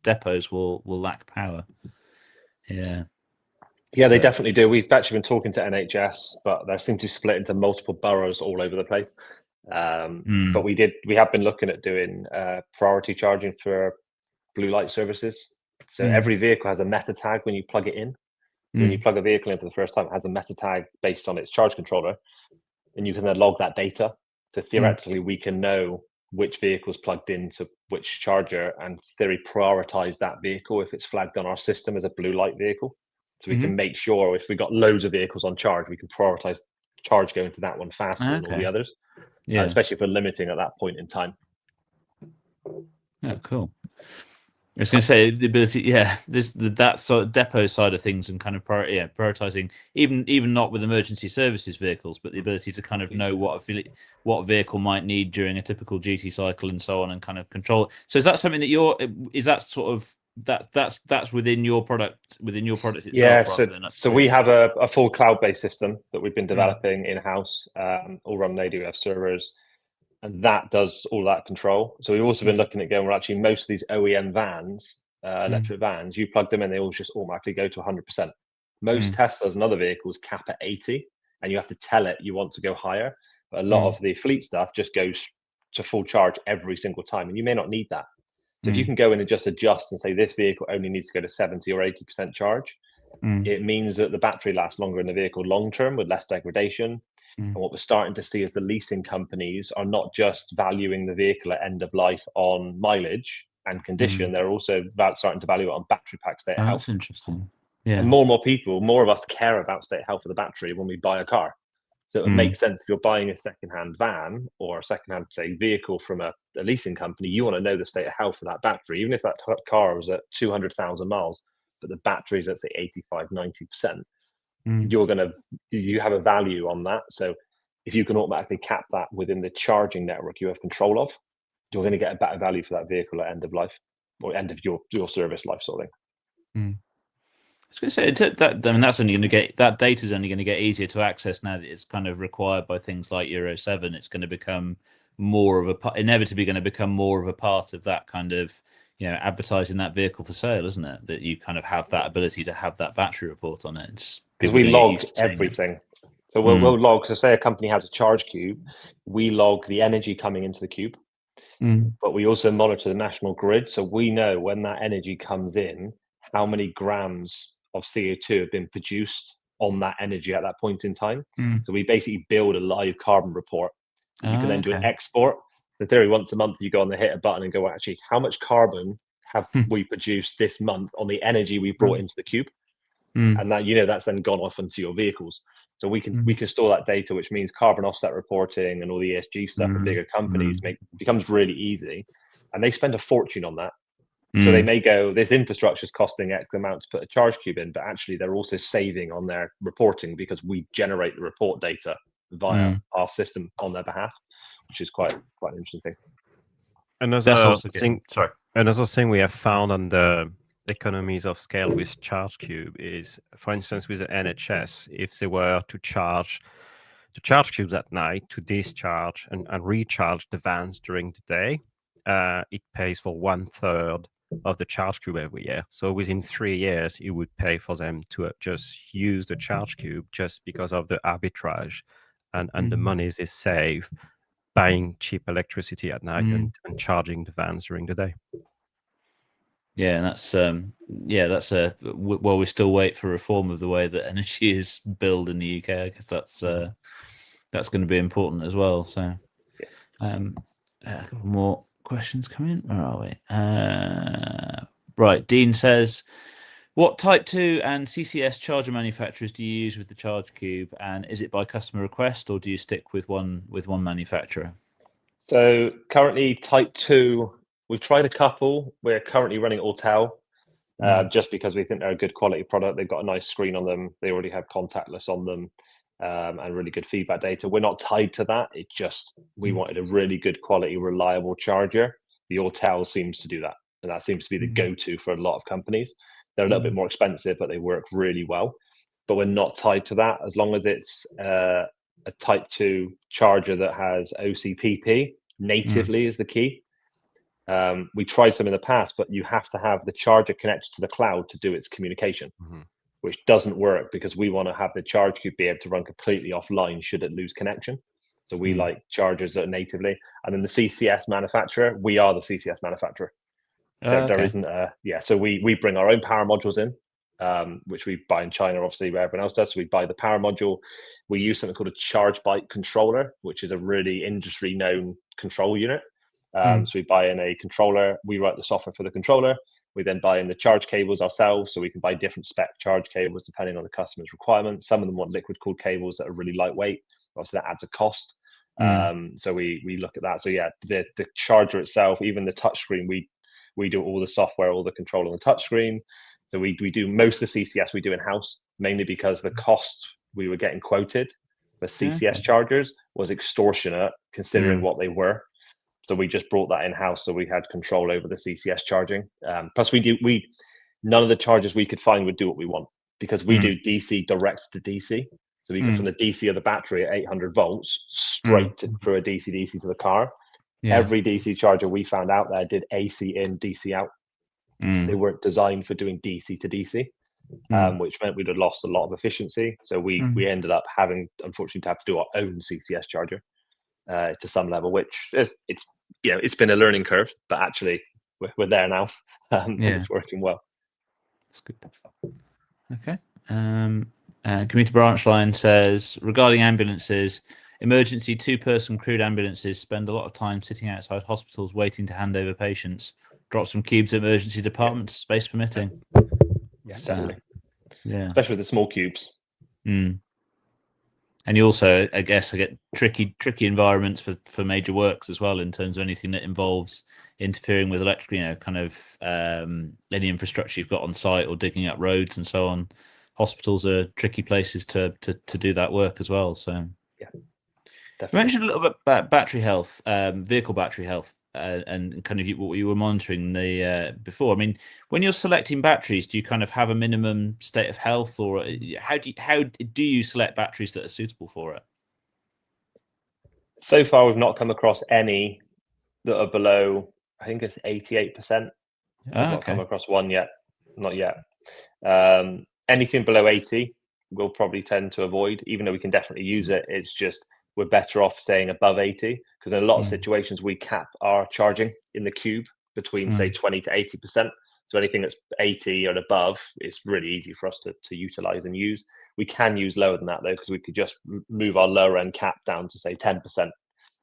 S1: depots will lack power. Yeah,
S2: they definitely do. We've actually been talking to NHS, but they seem to split into multiple boroughs all over the place. But we have been looking at doing priority charging for blue light services. So every vehicle has a meta tag when you plug it in. When you plug a vehicle in for the first time, it has a meta tag based on its charge controller, and you can then log that data. So theoretically, we can know which vehicle is plugged into which charger, and theory prioritize that vehicle if it's flagged on our system as a blue light vehicle. So we can make sure if we've got loads of vehicles on charge, we can prioritize charge going to that one faster than all the others. Yeah, especially for limiting at that point in time.
S1: Yeah, cool. I was going to say the ability, that sort of depot side of things, and kind of prioritizing, even not with emergency services vehicles, but the ability to kind of know what a vehicle might need during a typical duty cycle and so on, and kind of control. So is that something that that's within your product itself?
S2: Yeah, so we have a full cloud-based system that we've been developing in-house, all run on AWS. We have servers, and that does all that control. So we've also been looking at going, well, actually, most of these OEM vans, electric vans, you plug them in, they all just automatically go to 100%. Most Teslas and other vehicles cap at 80, and you have to tell it you want to go higher. But a lot of the fleet stuff just goes to full charge every single time, and you may not need that. So if you can go in and just adjust and say this vehicle only needs to go to 70 or 80% charge, it means that the battery lasts longer in the vehicle long term with less degradation. And what we're starting to see is the leasing companies are not just valuing the vehicle at end of life on mileage and condition, they're also starting to value it on battery pack state of health.
S1: That's interesting. Yeah.
S2: And more of us care about state of health of the battery when we buy a car. So it makes sense if you're buying a secondhand van or a secondhand, say, vehicle from a leasing company, you want to know the state of health of that battery, even if that car was at 200,000 miles, but the battery is, let's say, 85, 90%. You have a value on that. So if you can automatically cap that within the charging network you have control of, you're going to get a better value for that vehicle at end of life, or end of your service life, sort of thing.
S1: I was going to say that's only going to get, that data is only going to get easier to access now that it's kind of required by things like Euro 7. It's going to become inevitably going to become more of a part of that kind of, advertising that vehicle for sale, isn't it? That you kind of have that ability to have that battery report on it.
S2: Because we log everything. So we'll log, so say a company has a Charge Qube, we log the energy coming into the cube, but we also monitor the national grid. So we know when that energy comes in, how many grams of CO2 have been produced on that energy at that point in time. So we basically build a live carbon report. You can then do an export. In theory, once a month, you go on the hit a button and go, actually, how much carbon have we produced this month on the energy we brought into the cube? And that, that's then gone off into your vehicles. So we can store that data, which means carbon offset reporting and all the ESG stuff for bigger companies becomes really easy. And they spend a fortune on that. So they may go, this infrastructure is costing X amount to put a Charge Qube in, but actually they're also saving on their reporting because we generate the report data via our system on their behalf, which is quite an interesting thing.
S3: Another thing we have found on the economies of scale with Charge Qube is, for instance, with the NHS, if they were to charge the Charge Qubes at night to discharge and recharge the vans during the day, it pays for 1/3 of the ChargeQube every year. So within 3 years, you would pay for them to just use the ChargeQube just because of the arbitrage and the monies they save buying cheap electricity at night and charging the vans during the day.
S1: Yeah, and that's while we still wait for reform of the way that energy is billed in the UK. I guess that's going to be important as well. So, more questions coming. Where are we? Right, Dean says, what Type 2 and CCS charger manufacturers do you use with the ChargeQube, and is it by customer request or do you stick with one manufacturer?
S2: So currently Type 2, we've tried a couple. We're currently running Autel, just because we think they're a good quality product. They've got a nice screen on them. They already have contactless on them, and really good feedback data. We're not tied to that. It just, we wanted a really good quality, reliable charger. The Autel seems to do that. And that seems to be the go-to for a lot of companies. They're a little bit more expensive, but they work really well. But we're not tied to that. As long as it's a Type 2 charger that has OCPP natively is the key. We tried some in the past, but you have to have the charger connected to the cloud to do its communication, which doesn't work because we want to have the ChargeQube be able to run completely offline should it lose connection. So we like chargers that are natively. And then the CCS manufacturer, we are the CCS manufacturer. There isn't so we bring our own power modules in, which we buy in China, obviously, where everyone else does. So we buy the power module. We use something called a charge bike controller, which is a really industry known control unit. So we buy in a controller, we write the software for the controller. We then buy in the charge cables ourselves, so we can buy different spec charge cables depending on the customer's requirements. Some of them want liquid cooled cables that are really lightweight. Obviously, that adds a cost. So we look at that. So yeah, the charger itself, even the touchscreen, we do all the software, all the control on the touchscreen. So we do most of the CCS we do in-house, mainly because the cost we were getting quoted for CCS chargers was extortionate considering what they were. So we just brought that in-house, so we had control over the CCS charging. Plus, none of the chargers we could find would do what we want because we do DC direct to DC. So we go from the DC of the battery at 800 volts straight through a DC to the car. Yeah. Every DC charger we found out there did AC in, DC out. They weren't designed for doing DC to DC, which meant we'd have lost a lot of efficiency. So we ended up having, unfortunately, to have to do our own CCS charger to some level, which it's been a learning curve, but actually we're there now. It's working well.
S1: That's good. Okay. Commuter Branch Line says, regarding ambulances, emergency 2-person crewed ambulances spend a lot of time sitting outside hospitals waiting to hand over patients. Drop some cubes at emergency departments, space permitting.
S2: Yeah, definitely.
S1: Yeah.
S2: Especially with the small cubes.
S1: And you also, I guess, get tricky environments for major works as well, in terms of anything that involves interfering with electric, any infrastructure you've got on site or digging up roads and so on. Hospitals are tricky places to do that work as well. So
S2: yeah,
S1: definitely. You mentioned a little bit about battery health, vehicle battery health, and kind of what you were monitoring before. I mean, when you're selecting batteries, do you kind of have a minimum state of health, or how do you select batteries that are suitable for it?
S2: So far, we've not come across any that are below, I think it's 88%. I've not come across one yet, not yet. Anything below 80, we'll probably tend to avoid, even though we can definitely use it. It's just we're better off staying above 80, because in a lot of situations we cap our charging in the cube between say 20 to 80%. So anything that's 80 and above, it's really easy for us to utilize and use. We can use lower than that though, because we could just move our lower end cap down to say 10%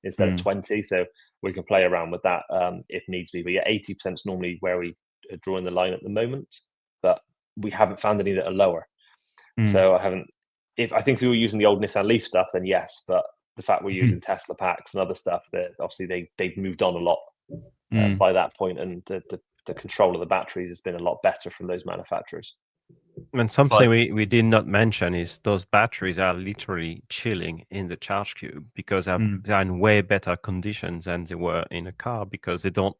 S2: instead of 20. So we can play around with that if needs be. But yeah, 80% is normally where we are drawing the line at the moment, but we haven't found any that are lower. So I think if we were using the old Nissan Leaf stuff, then yes, but the fact we're using Tesla packs and other stuff, that obviously they've moved on a lot by that point, and the control of the batteries has been a lot better from those manufacturers.
S3: And something we did not mention is those batteries are literally chilling in the ChargeQube because they're in way better conditions than they were in a car, because the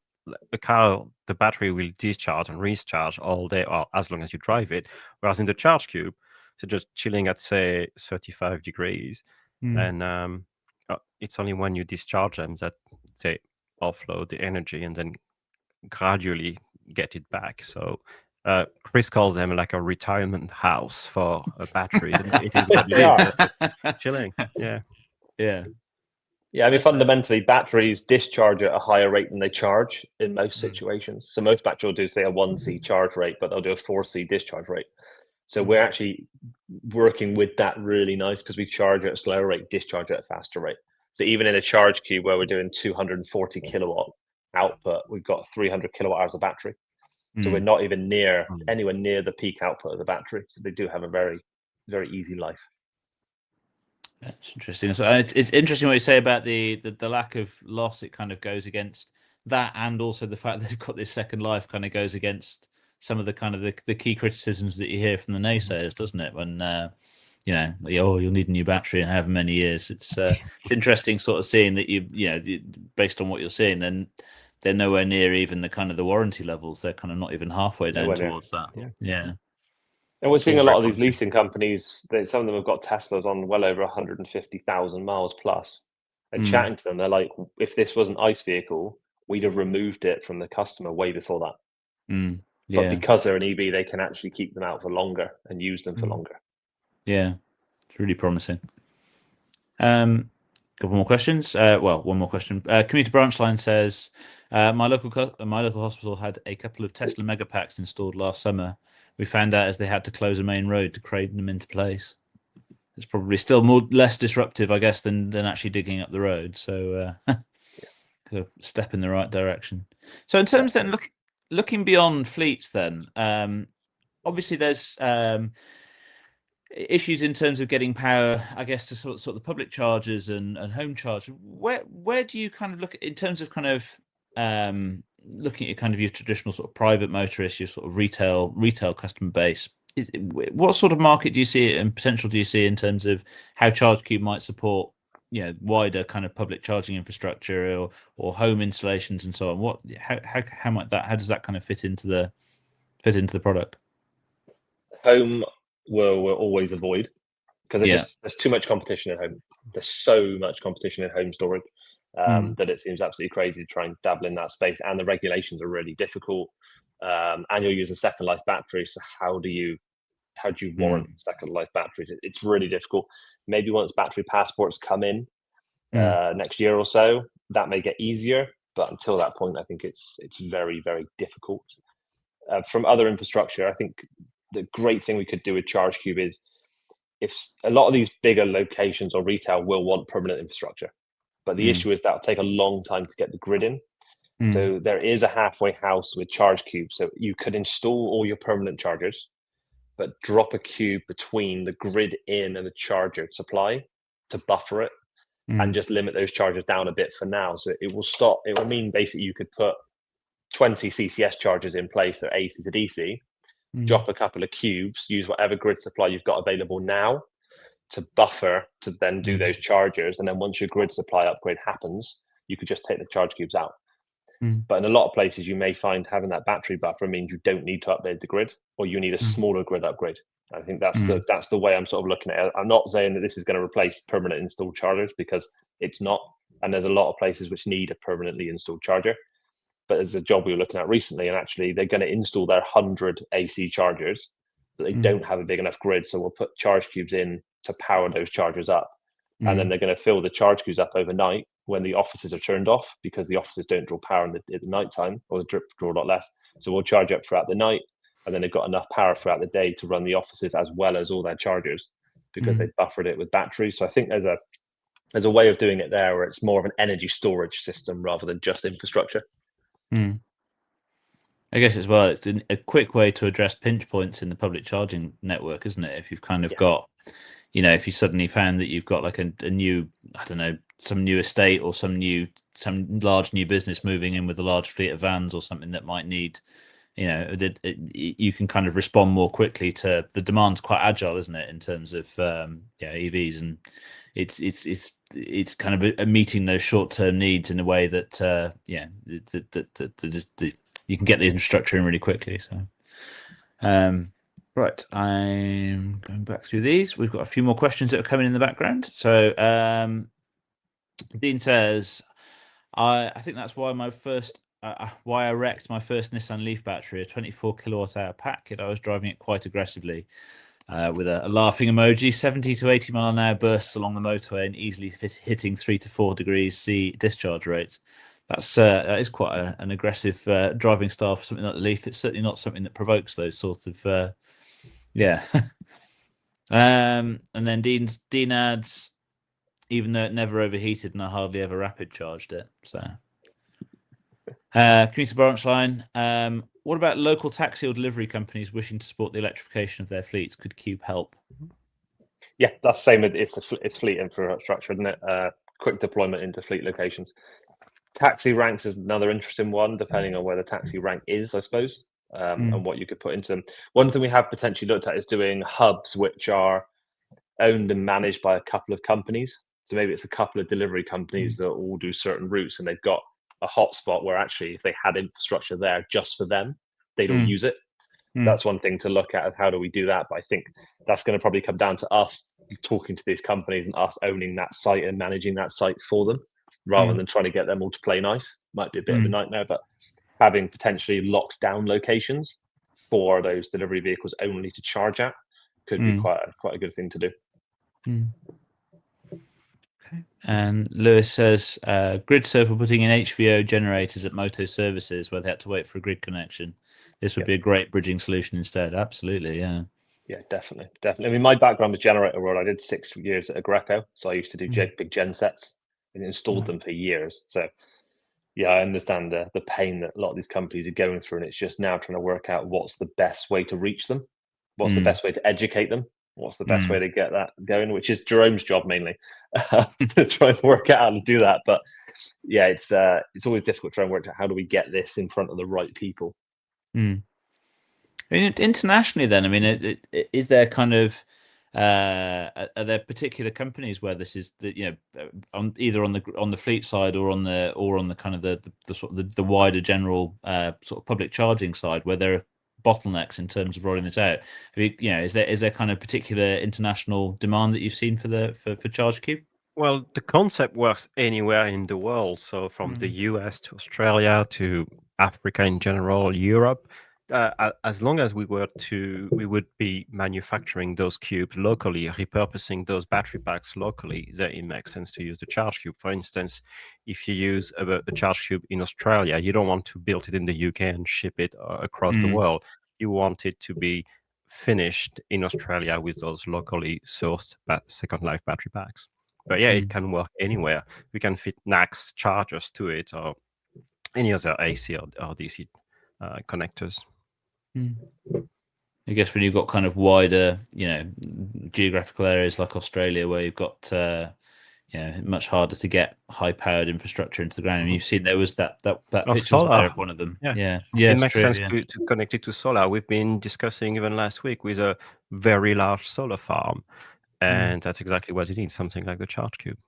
S3: battery will discharge and recharge all day, or as long as you drive it, whereas in the ChargeQube, so just chilling at say 35 degrees, and it's only when you discharge them that they offload the energy and then gradually get it back. So Chris calls them like a retirement house for batteries, and it is what it
S2: They
S3: is.
S2: are.
S3: Chilling. Yeah.
S1: Yeah.
S2: Yeah, I mean,
S1: That's,
S2: fundamentally, batteries discharge at a higher rate than they charge in most situations. So most batteries will do, say, a 1C charge rate, but they'll do a 4C discharge rate. So we're actually working with that really nice because we charge at a slower rate, discharge at a faster rate. So even in a Charge Qube where we're doing 240 kilowatt output, we've got 300 kilowatt hours of battery. So we're not even anywhere near the peak output of the battery. So they do have a very, very easy life.
S1: That's interesting. So it's interesting what you say about the lack of loss. It kind of goes against that, and also the fact that they've got this second life kind of goes against some of the kind of the key criticisms that you hear from the naysayers, doesn't it? When you know, oh, you'll need a new battery in however many years. It's interesting sort of seeing that based on what you're seeing, then they're nowhere near even the kind of the warranty levels. They're kind of not even halfway down towards that. Yeah.
S2: And we're seeing a lot of these leasing companies, some of them have got Teslas on well over 150,000 miles plus. And chatting to them, they're like, if this was an ICE vehicle, we'd have removed it from the customer way before that. But because they're an EV, they can actually keep them out for longer and use them for longer.
S1: Yeah, it's really promising. Couple more questions. Well, one more question. Commuter Branch Line says, my local hospital had a couple of Tesla Megapacks installed last summer. We found out as they had to close a main road to crane them into place. It's probably still less disruptive, I guess, than actually digging up the road. So, a step in the right direction. So, in terms then, looking beyond fleets, then obviously there's issues in terms of getting power, I guess, to sort of the public chargers and home charge. Where do you kind of look in terms of kind of looking at kind of your traditional sort of private motorists, your sort of retail customer base? What sort of market do you see and potential do you see in terms of how ChargeQube might support, wider kind of public charging infrastructure or home installations and so on? How does that kind of fit into the product?
S2: Home we'll always avoid because there's too much competition at home. There's so much competition in home storage that it seems absolutely crazy to try and dabble in that space, and the regulations are really difficult. And you're using second life batteries, so how do you warrant second life batteries? It's really difficult. Maybe once battery passports come in next year or so, that may get easier, but until that point, I think it's very, very difficult. From other infrastructure, I think the great thing we could do with ChargeQube is if a lot of these bigger locations or retail will want permanent infrastructure, but the issue is that'll take a long time to get the grid in. So there is a halfway house with ChargeQube. So you could install all your permanent chargers, but drop a cube between the grid in and the charger supply to buffer it and just limit those chargers down a bit for now. So it will mean basically you could put 20 CCS chargers in place that are AC to DC, drop a couple of cubes, use whatever grid supply you've got available now to buffer to then do those chargers. And then once your grid supply upgrade happens, you could just take the charge cubes out. But in a lot of places, you may find having that battery buffer means you don't need to upgrade the grid, or you need a smaller grid upgrade. I think that's the way I'm sort of looking at it. I'm not saying that this is going to replace permanent installed chargers, because it's not. And there's a lot of places which need a permanently installed charger. But there's a job we were looking at recently, and actually they're going to install their 100 AC chargers, but they don't have a big enough grid. So we'll put charge cubes in to power those chargers up. And then they're going to fill the charge cubes up overnight when the offices are turned off, because the offices don't draw power at the night time, or the drip draw a lot less. So we'll charge up throughout the night, and then they've got enough power throughout the day to run the offices as well as all their chargers, because they buffered it with batteries. So I think there's a way of doing it there where it's more of an energy storage system rather than just infrastructure.
S1: I guess as well, it's a quick way to address pinch points in the public charging network, isn't it? If you've kind of got, if you suddenly found that you've got like a new, I don't know, some new estate or some large new business moving in with a large fleet of vans or something that might need, you can kind of respond more quickly to the demand's quite agile, isn't it, in terms of EVs, and it's kind of a meeting those short-term needs in a way that you can get the infrastructure in really quickly. So right, I'm going back through these. We've got a few more questions that are coming in the background. So Dean says, I think that's why my first why I wrecked my first Nissan Leaf battery, a 24 kilowatt hour pack. I was driving it quite aggressively with a laughing emoji, 70 to 80 mile an hour bursts along the motorway and easily hitting 3 to 4 degrees C discharge rates. That is quite an aggressive driving style for something like the Leaf. It's certainly not something that provokes those sorts of yeah. And then Dean adds, even though it never overheated and I hardly ever rapid charged it. So commuter branch line. What about local taxi or delivery companies wishing to support the electrification of their fleets? Could Qube help?
S2: Yeah, that's the same. It's fleet infrastructure, isn't it? Quick deployment into fleet locations. Taxi ranks is another interesting one, depending on where the taxi rank is, I suppose, and what you could put into them. One thing we have potentially looked at is doing hubs which are owned and managed by a couple of companies. So maybe it's a couple of delivery companies that all do certain routes, and they've got a hotspot where actually, if they had infrastructure there just for them, they'd all use it. So that's one thing to look at, of how do we do that. But I think that's going to probably come down to us talking to these companies and us owning that site and managing that site for them, rather than trying to get them all to play nice. Might be a bit of a nightmare, but having potentially locked down locations for those delivery vehicles only to charge at could be quite a good thing to do.
S1: Okay. And Lewis says, GridServe for putting in HVO generators at moto services where they had to wait for a grid connection. This would be a great bridging solution instead. Absolutely, yeah. Yeah,
S2: definitely. I mean, my background was generator world. I did 6 years at Aggreko, so I used to do big gen sets and installed them for years. So yeah, I understand the pain that a lot of these companies are going through, and it's just now trying to work out what's the best way to reach them, what's the best way to educate them, what's the best way to get that going, which is Jerome's job mainly, to try and work out how to do that. But yeah, it's always difficult to try and work out how do we get this in front of the right people.
S1: I mean, internationally, then, I mean, is there kind of are there particular companies where this is either on the fleet side or on the kind of the sort of the wider general sort of public charging side where there are bottlenecks in terms of rolling this out? Is there kind of particular international demand that you've seen for ChargeQube?
S3: Well, the concept works anywhere in the world. So from the US to Australia to Africa in general, Europe. As long as we would be manufacturing those cubes locally, repurposing those battery packs locally, then it makes sense to use the ChargeQube. For instance, if you use the ChargeQube in Australia, you don't want to build it in the UK and ship it across the world. You want it to be finished in Australia with those locally sourced Second Life battery packs. But yeah, it can work anywhere. We can fit NACS chargers to it or any other AC or DC connectors.
S1: I guess when you've got kind of wider, geographical areas like Australia where you've got, much harder to get high-powered infrastructure into the ground. And you've seen there was that picture there of one of them. Yeah.
S3: It makes sense to connect it to solar. We've been discussing even last week with a very large solar farm, and that's exactly what it needs, something like the ChargeQube.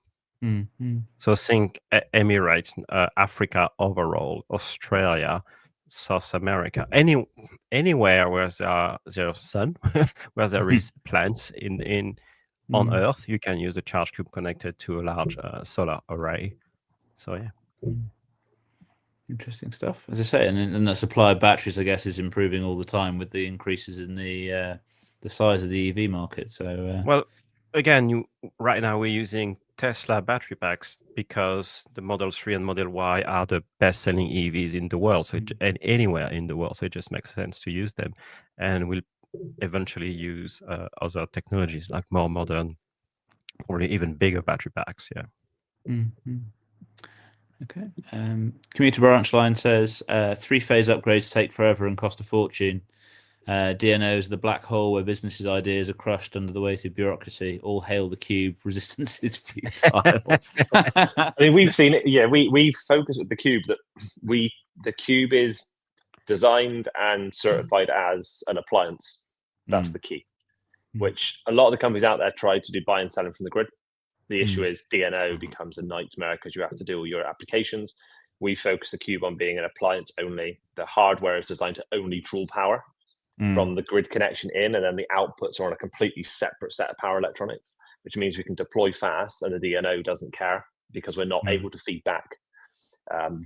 S3: So think Emirates, Africa overall, Australia, South America, anywhere where there's sun, where there is plants on Earth, you can use the ChargeQube connected to a large solar array. So yeah,
S1: interesting stuff. As I say, and the supply of batteries, I guess, is improving all the time with the increases in the size of the EV market. So
S3: well, again, right now we're using Tesla battery packs because the Model 3 and Model Y are the best-selling EVs in the world, and anywhere in the world. So it just makes sense to use them, and we'll eventually use other technologies like more modern, probably even bigger battery packs. Yeah.
S1: Okay. Commuter branch line says 3-phase upgrades take forever and cost a fortune. DNOs, the black hole where businesses' ideas are crushed under the weight of bureaucracy. All hail the Qube. Resistance is futile.
S2: I mean, we've seen it. Yeah, we focus with the Qube that the Qube is designed and certified as an appliance. That's the key. Which a lot of the companies out there try to do buy and selling from the grid. The issue is DNO becomes a nightmare because you have to do all your applications. We focus the Qube on being an appliance only. The hardware is designed to only draw power from the grid connection in, and then the outputs are on a completely separate set of power electronics, which means we can deploy fast, and the DNO doesn't care because we're not able to feed back.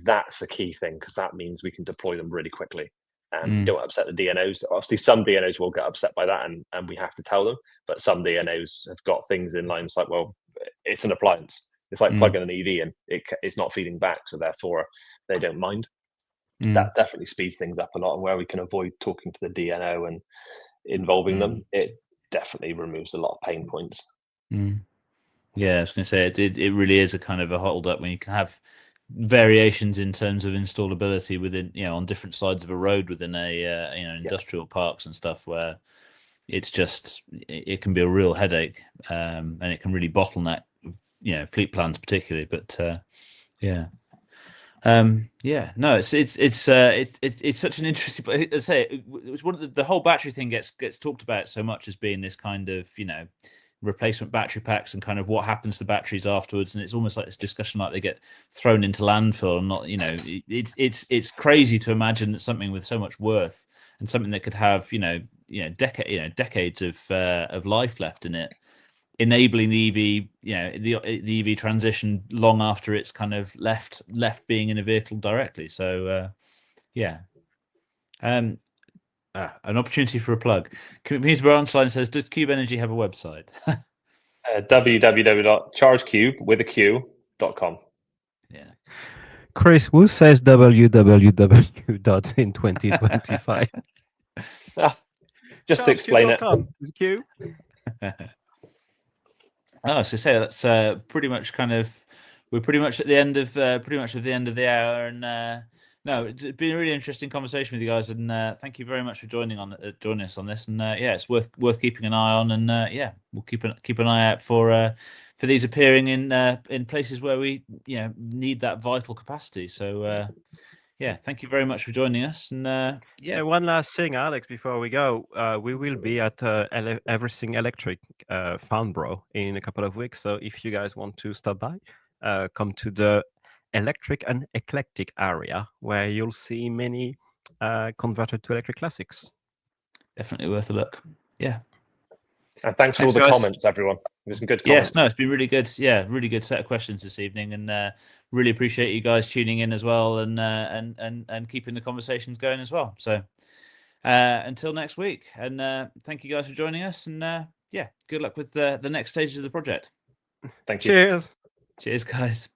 S2: That's a key thing, because that means we can deploy them really quickly. And don't upset the DNOs. Obviously, some DNOs will get upset by that, and we have to tell them. But some DNOs have got things in line. It's like, well, it's an appliance. It's like plugging an EV in. It's not feeding back, so therefore they don't mind. That definitely speeds things up a lot. And where we can avoid talking to the DNO and involving them, it definitely removes a lot of pain points.
S1: Yeah, I was going to say it really is a kind of a hold up when you can have variations in terms of installability within, on different sides of a road within a industrial parks and stuff, where it's just, it can be a real headache, and it can really bottleneck fleet plans particularly. But no, it's such an interesting, I say it was one of the whole battery thing gets talked about so much as being this kind of replacement battery packs and kind of what happens to batteries afterwards, and it's almost like this discussion like they get thrown into landfill, and not it's crazy to imagine that something with so much worth and something that could have decades of life left in it, enabling the EV the EV transition long after it's kind of left being in a vehicle directly. So an opportunity for a plug. Peterborough Online says, does Qube Energy have a website?
S2: www.chargeqube.com.
S1: Yeah.
S3: Chris, who says www in 2025?
S2: Just to explain it.
S3: Q.
S1: Oh, so say that's pretty much we're pretty much at the end of the hour, and no, it's been a really interesting conversation with you guys, and thank you very much for joining us on this. And it's worth keeping an eye on, and we'll keep an eye out for these appearing in places where we need that vital capacity. So thank you very much for joining us. And
S3: one last thing, Alex, before we go, we will be at Everything Electric Farnborough in a couple of weeks. So if you guys want to stop by, come to the electric and eclectic area, where you'll see many converted to electric classics.
S1: Definitely worth a look. Yeah.
S2: And thanks for all the comments, everyone. There's some good comments.
S1: Yes, no, it's been really good. Yeah, really good set of questions this evening, and really appreciate you guys tuning in as well, and keeping the conversations going as well. So until next week, and thank you guys for joining us, and good luck with the next stages of the project.
S2: Thank you.
S3: Cheers.
S1: Cheers, guys.